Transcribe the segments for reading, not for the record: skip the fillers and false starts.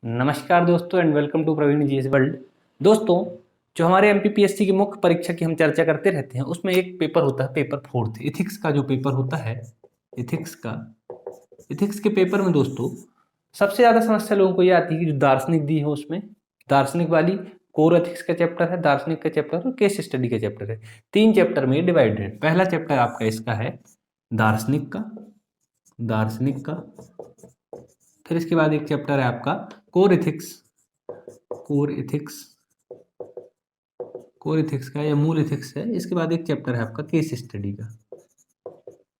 नमस्कार दोस्तों and welcome to Praveen GS world. दोस्तों, जो हमारे एमपीपीएससी की मुख्य परीक्षा की हम चर्चा करते रहते हैं उसमें एक पेपर होता है, पेपर फोर्थ इथिक्स का जो पेपर होता है। इथिक्स के पेपर में दोस्तों सबसे ज़्यादा समस्या लोगों को ये आती है कि जो दार्शनिक दी है उसमें दार्शनिक वाली कोर एथिक्स का चैप्टर है, दार्शनिक का चैप्टर और केस स्टडी का चैप्टर है। 3 चैप्टर में डिवाइडेड है। पहला चैप्टर आपका इसका है दार्शनिक का। फिर इसके बाद एक चैप्टर है आपका core ethics core ethics core ethics का या मूल इथिक्स है। इसके बाद एक चैप्टर है आपका केस स्टडी का।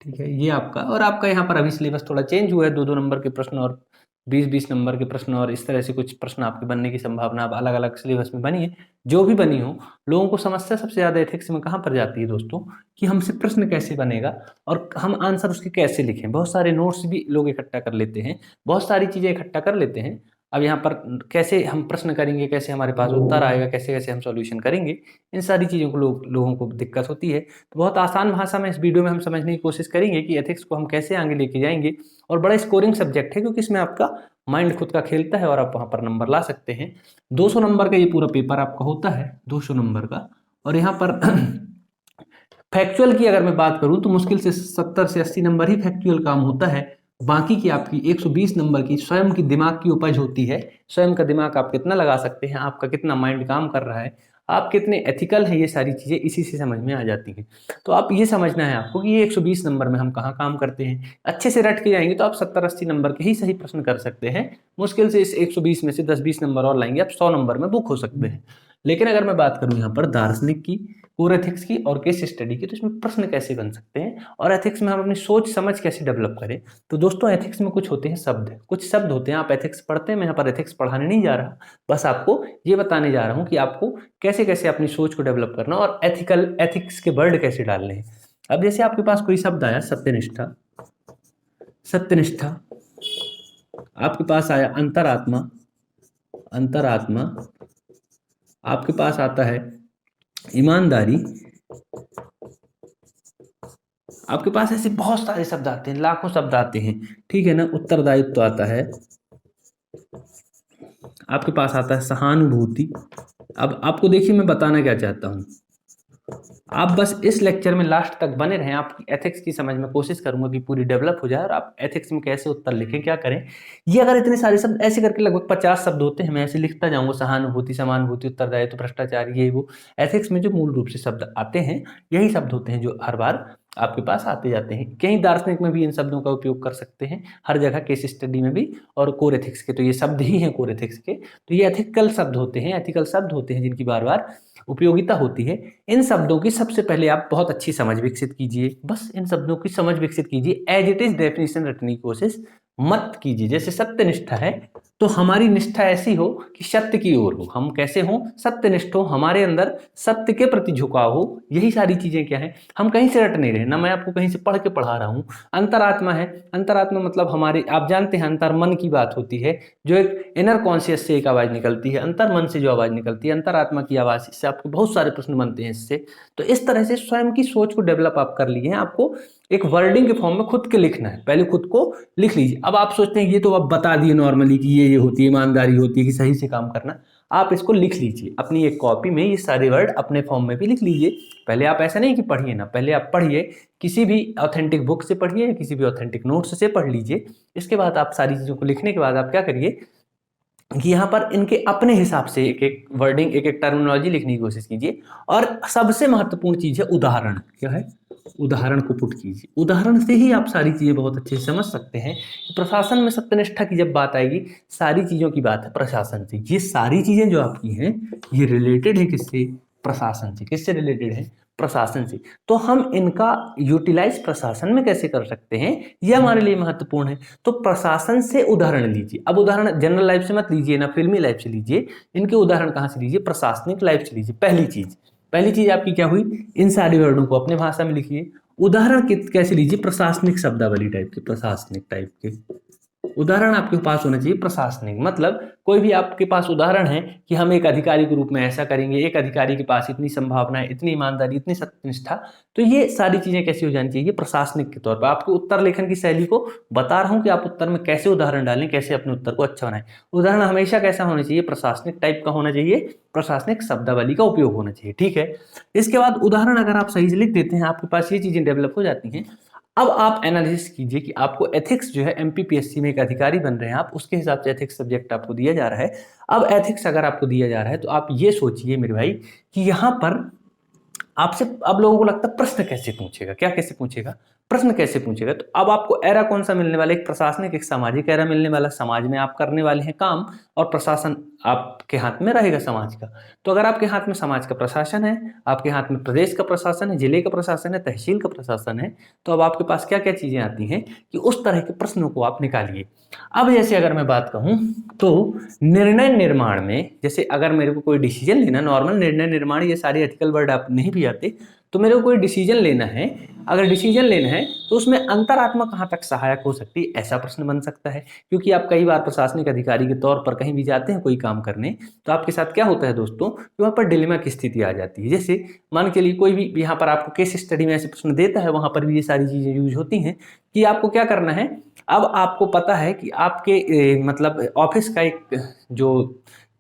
ठीक है, ये आपका और आपका यहाँ पर अभी सिलेबस थोड़ा चेंज हुआ है। 2-2 नंबर के प्रश्न और 20-20 नंबर के प्रश्न और इस तरह से कुछ प्रश्न आपके बनने की संभावना अब अलग अलग सिलेबस में बनी है। जो भी बनी हो, लोगों को समस्या सबसे ज़्यादा एथिक्स में कहाँ पर जाती है दोस्तों, कि हमसे प्रश्न कैसे बनेगा और हम आंसर उसके कैसे लिखें। बहुत सारे नोट्स भी लोग इकट्ठा कर लेते हैं, बहुत सारी चीज़ें इकट्ठा कर लेते हैं। अब यहाँ पर कैसे हम प्रश्न करेंगे, कैसे हमारे पास उत्तर आएगा, कैसे कैसे हम सॉल्यूशन करेंगे, इन सारी चीज़ों को लोगों को दिक्कत होती है। तो बहुत आसान भाषा में इस वीडियो में हम समझने की कोशिश करेंगे कि एथिक्स को हम कैसे आगे लेके जाएंगे। और बड़ा स्कोरिंग सब्जेक्ट है क्योंकि इसमें आपका माइंड खुद का खेलता है और आप वहाँ पर नंबर ला सकते हैं। 200 नंबर का ये पूरा पेपर आपका होता है, 200 नंबर का। और यहाँ पर फैक्चुअल की अगर मैं बात करूं तो मुश्किल से 70 से 80 नंबर ही फैक्चुअल काम होता है। बाकी की आपकी 120 नंबर की स्वयं की दिमाग की उपज होती है। स्वयं का दिमाग आप कितना लगा सकते हैं, आपका कितना माइंड काम कर रहा है, आप कितने एथिकल हैं, ये सारी चीज़ें इसी से समझ में आ जाती हैं। तो आप ये समझना है आपको कि ये 120 नंबर में हम कहाँ काम करते हैं। अच्छे से रट के जाएंगे तो आप 70-80 नंबर के ही सही प्रश्न कर सकते हैं। मुश्किल से इस 120 में से 10-20 नंबर और लाएंगे, आप 100 नंबर में बुक हो सकते हैं। लेकिन अगर मैं बात करूं यहाँ पर दार्शनिक की, कोर एथिक्स की और केस स्टडी की, तो इसमें प्रश्न कैसे बन सकते हैं और एथिक्स में हम अपनी सोच समझ कैसे डेवलप करें। तो दोस्तों, एथिक्स में कुछ होते हैं शब्द, कुछ शब्द होते हैं। आप एथिक्स पढ़ते हैं, मैं यहाँ पर एथिक्स पढ़ाने नहीं जा रहा, बस आपको ये बताने जा रहा हूँ कि आपको कैसे कैसे अपनी सोच को डेवलप करना और एथिक्स के वर्ड कैसे डालने हैं। अब जैसे आपके पास कोई शब्द आया सत्यनिष्ठा, सत्यनिष्ठा। आपके पास आया अंतरात्मा, अंतरात्मा। आपके पास आता है ईमानदारी। आपके पास ऐसे बहुत सारे शब्द आते हैं, लाखों शब्द आते हैं, ठीक है ना। उत्तरदायित्व आता है, आपके पास आता है सहानुभूति। अब आपको देखिए मैं बताना क्या चाहता हूँ, आप बस इस लेक्चर में लास्ट तक बने रहें। आपकी एथिक्स की समझ में कोशिश करूंगा कि पूरी डेवलप हो जाए और आप एथिक्स में कैसे उत्तर लिखें, क्या करें। ये अगर इतने सारे शब्द ऐसे करके लगभग 50 शब्द होते हैं, मैं ऐसे लिखता जाऊंगा, सहानुभूति, समानुभूति, उत्तरदायित्व, भ्रष्टाचार, ये वो। एथिक्स में जो मूल रूप से शब्द आते हैं यही शब्द होते हैं जो हर बार आपके पास आते जाते हैं। कहीं दार्शनिक में भी इन शब्दों का उपयोग कर सकते हैं, हर जगह केस स्टडी में भी। और कोर एथिक्स के तो ये शब्द ही हैं, कोर एथिक्स के तो ये एथिकल शब्द होते हैं, एथिकल शब्द होते हैं जिनकी बार बार उपयोगिता होती है। इन शब्दों की सबसे पहले आप बहुत अच्छी समझ विकसित कीजिए, बस इन शब्दों की समझ विकसित कीजिए। एज इट इज डेफिनेशन रटने की कोशिश मत कीजिए। जैसे सत्यनिष्ठा है तो हमारी निष्ठा ऐसी हो कि सत्य की ओर हो, हम कैसे हों, सत्यनिष्ठ हो, हमारे अंदर सत्य के प्रति झुकाव हो। यही सारी चीजें क्या है, हम कहीं से रट नहीं रहे ना, मैं आपको कहीं से पढ़ के पढ़ा रहा हूँ। अंतरात्मा है, अंतरात्मा मतलब हमारे, आप जानते हैं अंतर मन की बात होती है, जो एक इनर कॉन्शियस से एक आवाज निकलती है, अंतर मन से जो आवाज निकलती है, अंतरात्मा की आवाज। इससे आपके बहुत सारे प्रश्न बनते हैं इससे। तो इस तरह से स्वयं की सोच को डेवलप आप कर लिए हैं। आपको एक वर्डिंग के फॉर्म में खुद के लिखना है, पहले खुद को लिख लीजिए। अब आप सोचते हैं ये तो अब बता दिए नॉर्मली कि ये होती है, ईमानदारी होती है, कि सही से काम करना। आप इसको लिख लीजिए अपनी एक कॉपी में, ये सारे वर्ड अपने फॉर्म में भी लिख लीजिए। पहले आप ऐसा नहीं कि पढ़िए ना, पहले आप पढ़िए, किसी भी ऑथेंटिक बुक से पढ़िए या किसी भी ऑथेंटिक नोट्स से पढ़ लीजिए। इसके बाद आप सारी चीज़ों को लिखने के बाद आप क्या करिए कि यहाँ पर इनके अपने हिसाब से एक एक वर्डिंग, एक एक टर्मिनोलॉजी लिखने की कोशिश कीजिए। और सबसे महत्वपूर्ण चीज़ है उदाहरण। क्या है, उदाहरण को पुट कीजिए। उदाहरण से ही आप सारी चीज़ें बहुत अच्छे से समझ सकते हैं। प्रशासन में सत्यनिष्ठा की जब बात आएगी, सारी चीज़ों की बात है प्रशासन से। ये सारी चीज़ें जो आपकी हैं ये रिलेटेड है किससे, प्रशासन से। किससे रिलेटेड है, प्रशासन से। तो हम इनका यूटिलाइज प्रशासन में कैसे कर सकते हैं, ये हमारे लिए महत्वपूर्ण है। तो प्रशासन से उदाहरण लीजिए। अब उदाहरण जनरल लाइफ से मत लीजिए ना, फिल्मी लाइफ से लीजिए। इनके उदाहरण कहाँ से लीजिए, प्रशासनिक लाइफ से लीजिए। पहली चीज आपकी क्या हुई, इन सारे वर्डों को अपने भाषा में लिखिए। उदाहरण कैसे लीजिए, प्रशासनिक शब्दावली टाइप के, प्रशासनिक टाइप के उदाहरण आपके पास होना चाहिए प्रशासनिक, मतलब कोई भी आपके पास उदाहरण है कि हम एक अधिकारी के रूप में ऐसा करेंगे, एक अधिकारी के पास इतनी संभावना है, इतनी ईमानदारी, इतनी सत्यनिष्ठा, तो ये सारी चीजें कैसी हो जानी चाहिए प्रशासनिक के तौर पर। आपके उत्तर लेखन की शैली को बता रहा हूं कि आप उत्तर में कैसे उदाहरण डालें, कैसे अपने उत्तर को अच्छा बनाएं। उदाहरण हमेशा कैसा होना चाहिए, प्रशासनिक टाइप का होना चाहिए, प्रशासनिक शब्दावली का उपयोग होना चाहिए, ठीक है। इसके बाद उदाहरण अगर आप सही से लिख देते हैं, आपके पास ये चीजें डेवलप हो जाती हैं। अब आप एनालिसिस कीजिए कि आपको एथिक्स जो है एमपीपीएससी में एक अधिकारी बन रहे हैं आप, उसके हिसाब से एथिक्स सब्जेक्ट आपको दिया जा रहा है। अब एथिक्स अगर आपको दिया जा रहा है तो आप ये सोचिए मेरे भाई कि यहाँ पर आपसे अब लोगों को लगता है प्रश्न कैसे पूछेगा, क्या कैसे पूछेगा, प्रश्न कैसे पूछेगा। तो अब आपको एरा कौन सा मिलने वाला है, एक प्रशासनिक एक सामाजिक एरा मिलने वाला। समाज में आप करने वाले हैं काम और प्रशासन आपके हाथ में रहेगा समाज का। तो अगर आपके हाथ में समाज का प्रशासन है, आपके हाथ में प्रदेश का प्रशासन है, जिले का प्रशासन है, तहसील का प्रशासन है, तो अब आपके पास क्या क्या चीजें आती हैं कि उस तरह के प्रश्नों को आप निकालिए। अब जैसे अगर मैं बात कहूं तो निर्णय निर्माण में, जैसे अगर मेरे को कोई डिसीजन लेना, नॉर्मल निर्णय निर्माण ये सारे एथिकल वर्ड आप नहीं भी आते, तो मेरे को कोई डिसीजन लेना है, अगर डिसीजन लेना है तो उसमें अंतरात्मा कहाँ तक सहायक हो सकती है, ऐसा प्रश्न बन सकता है। क्योंकि आप कई बार प्रशासनिक अधिकारी के तौर पर कहीं भी जाते हैं कोई काम करने, तो आपके साथ क्या होता है दोस्तों कि वहाँ पर डिलेमा की स्थिति आ जाती है। जैसे मान के लिए कोई भी यहाँ पर आपको केस स्टडी में ऐसे प्रश्न देता है, वहाँ पर भी ये सारी चीजें यूज होती हैं कि आपको क्या करना है। अब आपको पता है कि आपके मतलब ऑफिस का एक जो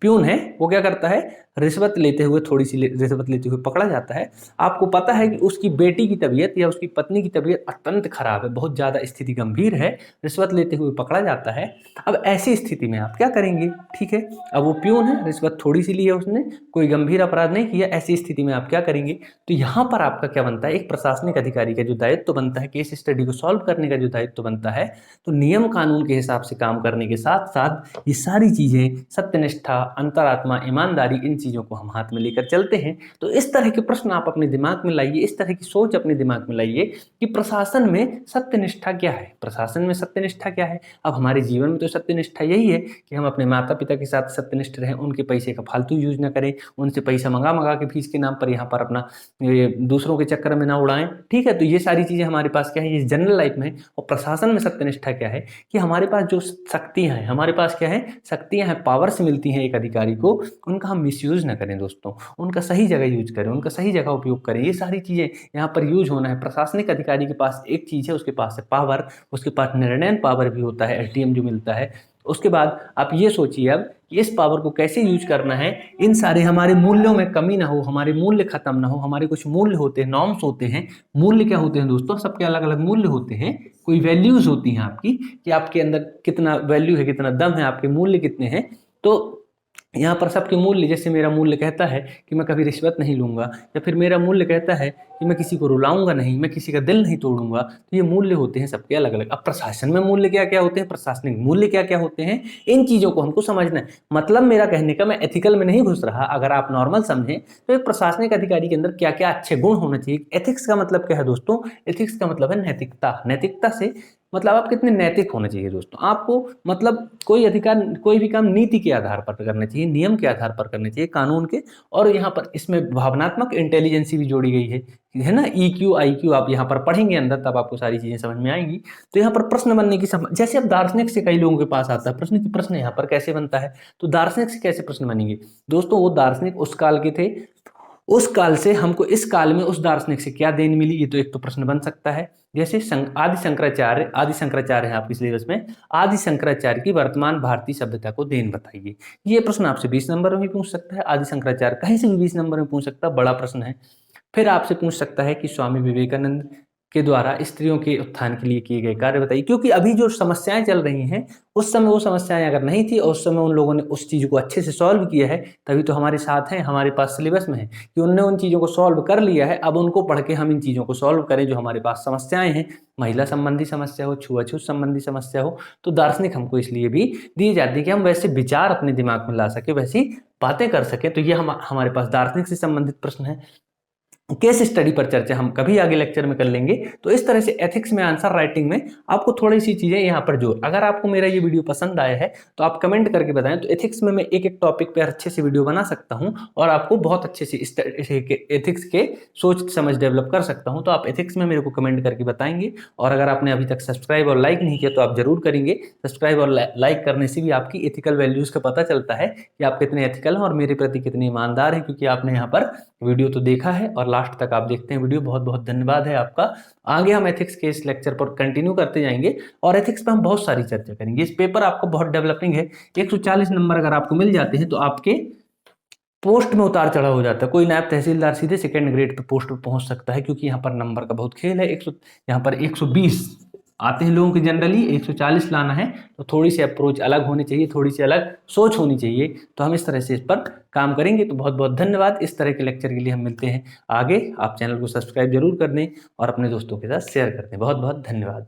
प्यून है वो क्या करता है, रिश्वत लेते हुए, थोड़ी सी रिश्वत लेते हुए पकड़ा जाता है। आपको पता है कि उसकी बेटी की तबीयत या उसकी पत्नी की तबीयत अत्यंत खराब है, बहुत ज़्यादा स्थिति गंभीर है, रिश्वत लेते हुए पकड़ा जाता है। अब ऐसी स्थिति में आप क्या करेंगे, ठीक है। अब वो प्यून है, रिश्वत थोड़ी सी ली है उसने, कोई गंभीर अपराध नहीं किया, ऐसी स्थिति में आप क्या करेंगे। तो यहाँ पर आपका क्या बनता है, एक प्रशासनिक अधिकारी का जो दायित्व बनता है, केस स्टडी को सॉल्व करने का जो दायित्व बनता है, तो नियम कानून के हिसाब से काम करने के साथ साथ ये सारी चीजें, सत्यनिष्ठा, अंतरात्मा, ईमानदारी, इन चीजों को हम हाथ में लेकर चलते हैं। तो इस तरह के प्रश्न आप अपने दिमाग में लाइए, इस तरह की सोच अपने दिमाग में लाइए कि प्रशासन में सत्यनिष्ठा क्या है, प्रशासन में सत्यनिष्ठा क्या है। अब हमारे जीवन में तो सत्यनिष्ठा यही है कि हम अपने माता पिता के साथ सत्यनिष्ठ रहें, उनके पैसे का फालतू यूज ना करें, उनसे पैसा मंगा मंगा के फीस के नाम पर यहाँ पर अपना दूसरों के चक्कर में ना उड़ाएं, ठीक है। तो ये सारी चीजें हमारे पास क्या है, ये जनरल लाइफ में। और प्रशासन में सत्यनिष्ठा क्या है कि हमारे पास जो शक्तियां हैं, हमारे पास क्या है, शक्तियां हैं, पावर्स मिलती हैं एक अधिकारी को, उनका हम मिसयूज ना करें दोस्तों, उनका सही जगह यूज करें, उनका सही जगह उपयोग करें। ये सारी चीजें यहाँ पर यूज होना है। प्रशासनिक अधिकारी के पास एक चीज है, उसके पास है पावर, उसके पास निर्णय पावर भी होता है, एसडीएम जो मिलता है। उसके बाद आप ये सोचिए अब कि इस पावर को कैसे यूज करना है, इन सारे हमारे मूल्यों में कमी ना हो, हमारे मूल्य खत्म ना हो। हमारे कुछ मूल्य होते हैं, नॉर्म्स होते हैं। मूल्य क्या होते हैं दोस्तों, सबके अलग अलग मूल्य होते हैं, कोई वैल्यूज होती हैं आपकी, कि आपके अंदर कितना वैल्यू है, कितना दम है, आपके मूल्य कितने हैं। तो यहाँ पर सबके मूल्य, जैसे मेरा मूल्य कहता है कि मैं कभी रिश्वत नहीं लूंगा, या फिर मेरा मूल्य कहता है कि मैं किसी को रुलाऊंगा नहीं, मैं किसी का दिल नहीं तोड़ूंगा। तो ये मूल्य होते हैं सबके अलग अलग। अब प्रशासन में मूल्य क्या क्या होते हैं, प्रशासनिक मूल्य क्या क्या होते हैं, इन चीजों को हमको समझना है। मतलब मेरा कहने का, मैं एथिकल में नहीं घुस रहा, अगर आप नॉर्मल समझें तो एक प्रशासनिक अधिकारी के अंदर क्या क्या अच्छे गुण होने चाहिए। एथिक्स का मतलब क्या है दोस्तों, एथिक्स का मतलब है नैतिकता। नैतिकता से मतलब आप कितने नैतिक होने चाहिए दोस्तों आपको, मतलब कोई अधिकार, कोई भी काम नीति के आधार पर करना चाहिए, नियम के आधार पर करना चाहिए, कानून के। और यहाँ पर इसमें भावनात्मक इंटेलिजेंसी भी जोड़ी गई है ना, EQ IQ आप यहाँ पर पढ़ेंगे अंदर, तब आपको सारी चीजें समझ में आएंगी। तो यहाँ पर प्रश्न बनने की जैसे अब दार्शनिक से कई लोगों के पास आता है प्रश्न की, प्रश्न यहाँ पर कैसे बनता है, तो दार्शनिक से कैसे प्रश्न बनेंगे दोस्तों। वो दार्शनिक उस काल के थे, उस काल से हमको इस काल में उस दार्शनिक से क्या देन मिली, ये तो एक तो प्रश्न बन सकता है। जैसे आदि शंकराचार्य है आपके सिलेबस में, आदि शंकराचार्य की वर्तमान भारतीय सभ्यता को देन बताइए। ये प्रश्न आपसे 20 नंबर में भी पूछ सकता है। आदि शंकराचार्य कहीं से भी 20 नंबर में पूछ सकता है, बड़ा प्रश्न है। फिर आपसे पूछ सकता है कि स्वामी विवेकानंद के द्वारा स्त्रियों के उत्थान के लिए किए गए कार्य बताइए। क्योंकि अभी जो समस्याएं चल रही हैं, उस समय वो समस्याएं अगर नहीं थी और उस समय उन लोगों ने उस चीज को अच्छे से सॉल्व किया है, तभी तो हमारे साथ हैं, हमारे पास सिलेबस में है कि उनने उन चीजों को सॉल्व कर लिया है। अब उनको पढ़ के हम इन चीजों को सॉल्व करें जो हमारे पास समस्याएं हैं, महिला संबंधी समस्या हो, छुआछूत संबंधी समस्या हो। तो दार्शनिक हमको इसलिए भी दिए जाते हैं कि हम वैसे विचार अपने दिमाग में ला सके, वैसी बातें कर सके। तो ये हमारे पास दार्शनिक से संबंधित प्रश्न है। केस स्टडी पर चर्चा हम कभी आगे लेक्चर में कर लेंगे। तो इस तरह से एथिक्स में आंसर राइटिंग में आपको थोड़ी सी चीजें यहाँ पर जोड़, अगर आपको मेरा ये वीडियो पसंद आया है तो आप कमेंट करके बताएं। तो एथिक्स में मैं एक एक टॉपिक पर अच्छे से वीडियो बना सकता हूँ और आपको बहुत अच्छे से एथिक्स के सोच समझ डेवलप कर सकता हूँ। तो आप एथिक्स में मेरे को कमेंट करके बताएंगे। और अगर आपने अभी तक सब्सक्राइब और लाइक नहीं किया तो आप जरूर करेंगे। सब्सक्राइब और लाइक करने से भी आपकी एथिकल वैल्यूज का पता चलता है कि आप कितने एथिकल हैं और मेरे प्रति कितने ईमानदार हैं, क्योंकि आपने यहाँ पर वीडियो तो देखा है और लास्ट तक आप देखते हैं वीडियो। बहुत बहुत धन्यवाद है आपका। आगे हम एथिक्स के इस लेक्चर पर कंटिन्यू करते जाएंगे और एथिक्स पर हम बहुत सारी चर्चा करेंगे। इस पेपर आपको बहुत डेवलपिंग है। 140 नंबर अगर आपको मिल जाते हैं तो आपके पोस्ट में उतार चढ़ाव हो जाता है। कोई नायब तहसीलदार सीधे सेकंड ग्रेड पे पोस्ट पे पहुंच सकता है, क्योंकि यहाँ पर नंबर का बहुत खेल है। यहाँ पर 120 आते हैं लोगों के, जनरली 140 लाना है तो थोड़ी सी अप्रोच अलग होनी चाहिए, थोड़ी सी अलग सोच होनी चाहिए। तो हम इस तरह से इस पर काम करेंगे। तो बहुत बहुत धन्यवाद। इस तरह के लेक्चर के लिए हम मिलते हैं आगे। आप चैनल को सब्सक्राइब जरूर कर दें और अपने दोस्तों के साथ शेयर कर दें। बहुत बहुत धन्यवाद।